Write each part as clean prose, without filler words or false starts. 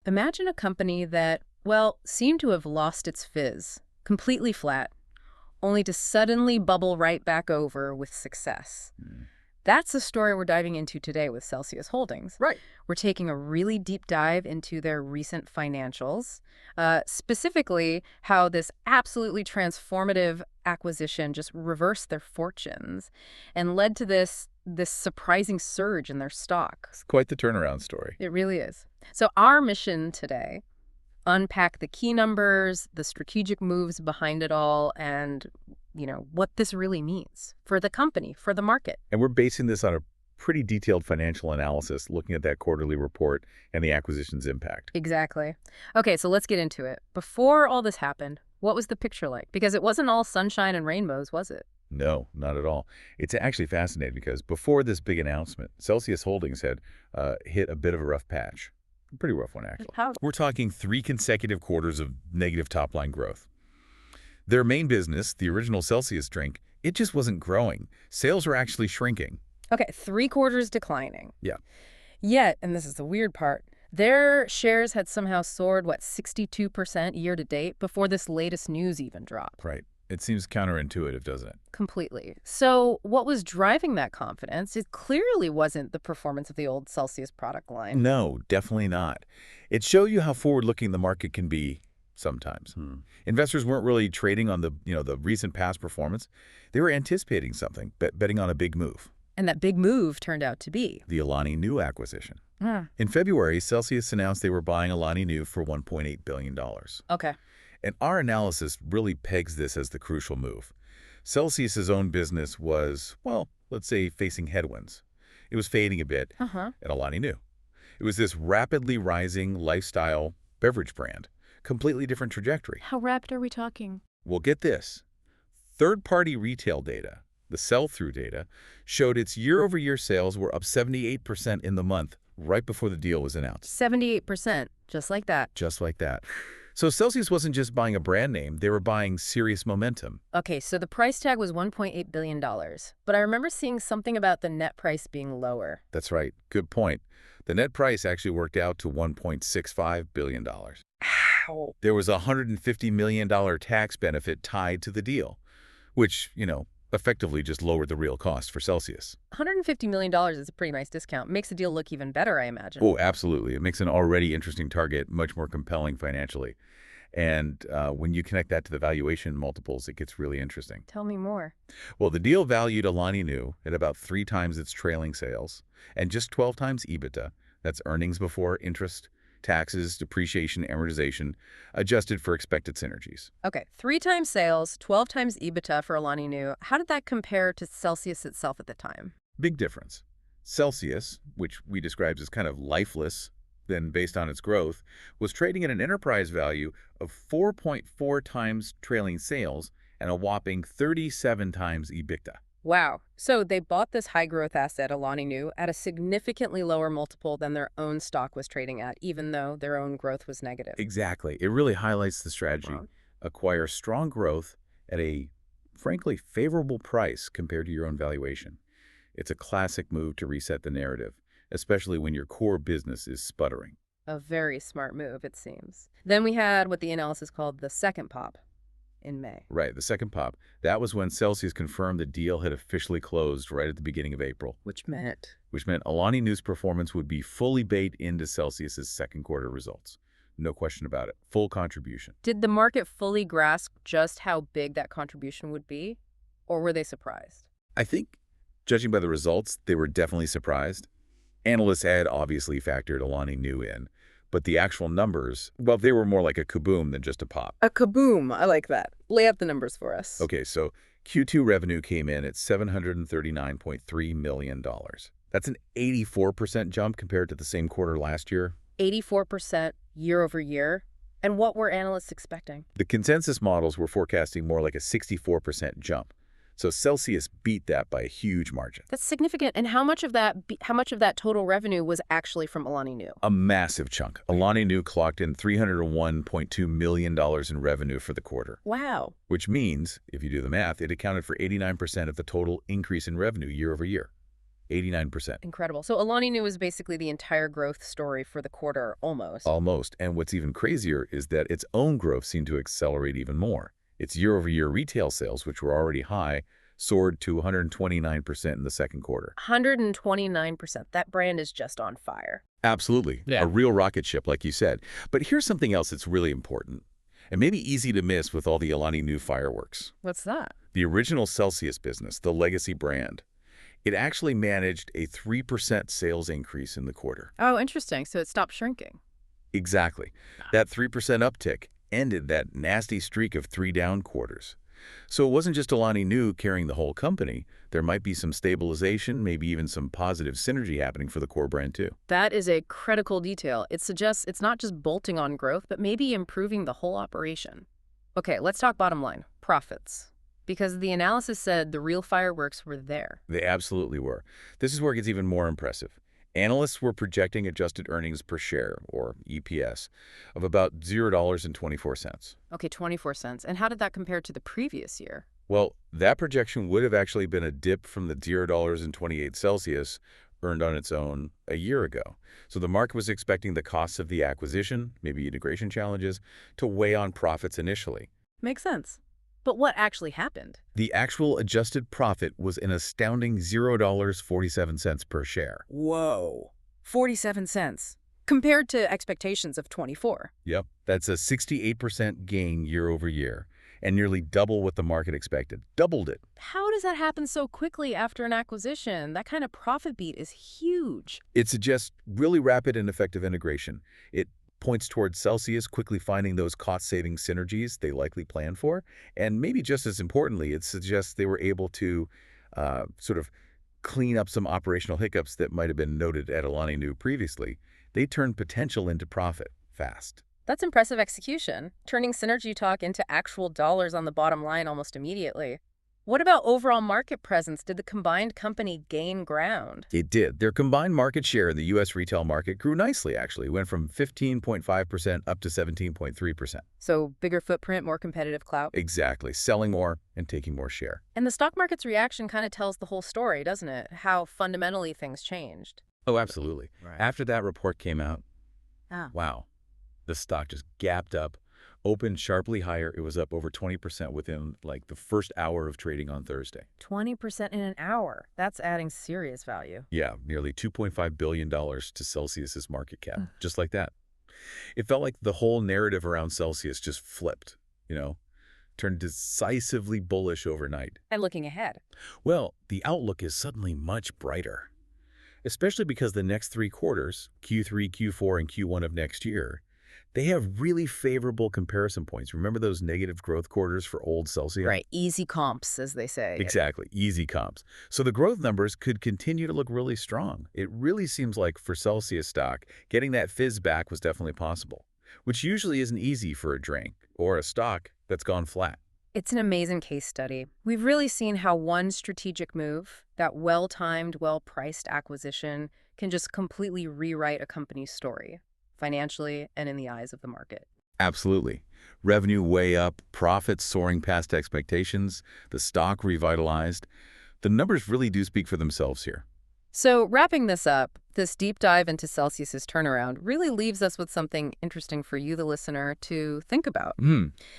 Imagine a company that, well, seemed to have lost its fizz, completely flat, only to suddenly bubble right back over with success. That's the story we're diving into today with Celsius Holdings. Right. We're taking a really deep dive into their recent financials, specifically how this absolutely transformative acquisition just reversed their fortunes and led to this surprising surge in their stock. It's quite the turnaround story. It really is. So our mission today, unpack the key numbers, the strategic moves behind it all, and, what this really means for the company, for the market. And we're basing this on a pretty detailed financial analysis, looking at that quarterly report and the acquisition's impact. Exactly. Okay, so let's get into it. Before all this happened, what was the picture like? Because it wasn't all sunshine and rainbows, was it? No, not at all. It's actually fascinating because before this big announcement, Celsius Holdings had hit a bit of a rough patch. A pretty rough one, actually. How? We're talking 3 consecutive quarters of negative top-line growth. Their main business, the original Celsius drink, it just wasn't growing. Sales were actually shrinking. Okay, 3 quarters declining. Yeah. Yet, and this is the weird part, their shares had somehow soared, 62% year to date before this latest news even dropped. Right. It seems counterintuitive, doesn't it? Completely. So what was driving that confidence? It clearly wasn't the performance of the old Celsius product line. No, definitely not. It showed you how forward-looking the market can be sometimes. Investors weren't really trading on the recent past performance. They were anticipating something, betting on a big move. And that big move turned out to be The Alani Nu acquisition. In February, Celsius announced they were buying Alani Nu for $1.8 billion. Okay. And our analysis really pegs this as the crucial move. Celsius's own business was, well, let's say, facing headwinds. It was fading a bit at Alani Nu. It was this rapidly rising lifestyle beverage brand. Completely different trajectory. How rapid are we talking? Well, get this. Third-party retail data, the sell-through data, showed its year-over-year sales were up 78% in the month right before the deal was announced. 78%, just like that. Just like that. So Celsius wasn't just buying a brand name, they were buying serious momentum. Okay, so the price tag was $1.8 billion, but I remember seeing something about the net price being lower. That's right. Good point. The net price actually worked out to $1.65 billion. Ow. There was a $150 million tax benefit tied to the deal, which, effectively just lowered the real cost for Celsius. $150 million is a pretty nice discount. Makes the deal look even better, I imagine. Oh, absolutely. It makes an already interesting target much more compelling financially. And when you connect that to the valuation multiples, it gets really interesting. Tell me more. Well, the deal valued Alani Nu at about 3 times its trailing sales and just 12 times EBITDA. That's earnings before interest, taxes, depreciation, amortization, adjusted for expected synergies. Okay, 3 times sales, 12 times EBITDA for Alani Nu. How did that compare to Celsius itself at the time? Big difference. Celsius, which we described as kind of lifeless, then based on its growth, was trading at an enterprise value of 4.4 times trailing sales and a whopping 37 times EBITDA. Wow. So they bought this high-growth asset, Alani Nu, at a significantly lower multiple than their own stock was trading at, even though their own growth was negative. Exactly. It really highlights the strategy. Wow. Acquire strong growth at a, frankly, favorable price compared to your own valuation. It's a classic move to reset the narrative, especially when your core business is sputtering. A very smart move, it seems. Then we had what the analysis called the second pop in May. Right, the second pop. That was when Celsius confirmed the deal had officially closed right at the beginning of April. Which meant Alani Nu's performance would be fully baked into Celsius's second quarter results. No question about it. Full contribution. Did the market fully grasp just how big that contribution would be? Or were they surprised? I think, judging by the results, they were definitely surprised. Analysts had obviously factored Alani Nu in, but the actual numbers, well, they were more like a kaboom than just a pop. A kaboom. I like that. Lay out the numbers for us. Okay, so Q2 revenue came in at $739.3 million. That's an 84% jump compared to the same quarter last year. 84% year over year. And what were analysts expecting? The consensus models were forecasting more like a 64% jump. So Celsius beat that by a huge margin. That's significant. And how much of that total revenue was actually from Alani Nu? A massive chunk. Alani Nu clocked in $301.2 million in revenue for the quarter. Wow. Which means, if you do the math, it accounted for 89% of the total increase in revenue year over year. 89%. Incredible. So Alani Nu was basically the entire growth story for the quarter, almost. Almost. And what's even crazier is that its own growth seemed to accelerate even more. Its year-over-year retail sales, which were already high, soared to 129% in the second quarter. 129%. That brand is just on fire. Absolutely. Yeah. A real rocket ship, like you said. But here's something else that's really important, and maybe easy to miss with all the Alani Nu fireworks. What's that? The original Celsius business, the legacy brand, it actually managed a 3% sales increase in the quarter. Oh, interesting. So it stopped shrinking. Exactly. That 3% uptick ended that nasty streak of 3 down quarters. So it wasn't just Alani Nu carrying the whole company. There might be some stabilization, maybe even some positive synergy happening for the core brand too. That is a critical detail. It suggests it's not just bolting on growth, but maybe improving the whole operation. Okay, let's talk bottom line, profits. Because the analysis said the real fireworks were there. They absolutely were. This is where it gets even more impressive. Analysts were projecting adjusted earnings per share, or EPS, of about $0.24. Okay, 24 cents. And how did that compare to the previous year? Well, that projection would have actually been a dip from the $0.28 Celsius earned on its own a year ago. So the market was expecting the costs of the acquisition, maybe integration challenges, to weigh on profits initially. Makes sense. But what actually happened? The actual adjusted profit was an astounding $0.47 per share. Whoa. 47 cents. Compared to expectations of 24. Yep, that's a 68% gain year over year, and nearly double what the market expected. Doubled it. How does that happen so quickly after an acquisition? That kind of profit beat is huge. It suggests really rapid and effective integration. It points towards Celsius quickly finding those cost-saving synergies they likely planned for, and maybe just as importantly, it suggests they were able to sort of clean up some operational hiccups that might have been noted at Alani Nu previously. They turned potential into profit fast. That's impressive execution, turning synergy talk into actual dollars on the bottom line almost immediately. What about overall market presence? Did the combined company gain ground? It did. Their combined market share in the U.S. retail market grew nicely, actually. It went from 15.5% up to 17.3%. So bigger footprint, more competitive clout? Exactly. Selling more and taking more share. And the stock market's reaction kind of tells the whole story, doesn't it? How fundamentally things changed. Oh, absolutely. Right. After that report came out, wow, the stock just gapped up, opened sharply higher. It was up over 20% within like the first hour of trading on Thursday. 20% in an hour. That's adding serious value. Yeah, nearly $2.5 billion to Celsius's market cap, just like that. It felt like the whole narrative around Celsius just flipped, turned decisively bullish overnight. And looking ahead. Well, the outlook is suddenly much brighter, especially because the next 3 quarters, Q3, Q4, and Q1 of next year, they have really favorable comparison points. Remember those negative growth quarters for old Celsius? Right, easy comps, as they say. Exactly, easy comps. So the growth numbers could continue to look really strong. It really seems like for Celsius stock, getting that fizz back was definitely possible, which usually isn't easy for a drink or a stock that's gone flat. It's an amazing case study. We've really seen how one strategic move, that well-timed, well-priced acquisition, can just completely rewrite a company's story, financially and in the eyes of the market. Absolutely. Revenue way up, profits soaring past expectations, the stock revitalized. The numbers really do speak for themselves here. So wrapping this up, this deep dive into Celsius's turnaround really leaves us with something interesting for you, the listener, to think about.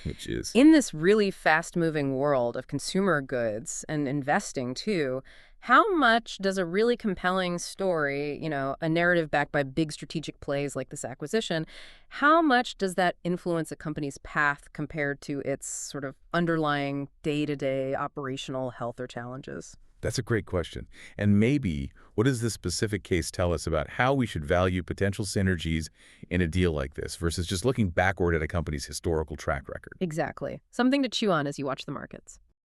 Which is? In this really fast-moving world of consumer goods and investing, too, how much does a really compelling story, a narrative backed by big strategic plays like this acquisition, how much does that influence a company's path compared to its sort of underlying day-to-day operational health or challenges? That's a great question. And maybe, what does this specific case tell us about how we should value potential synergies in a deal like this versus just looking backward at a company's historical track record? Exactly. Something to chew on as you watch the markets.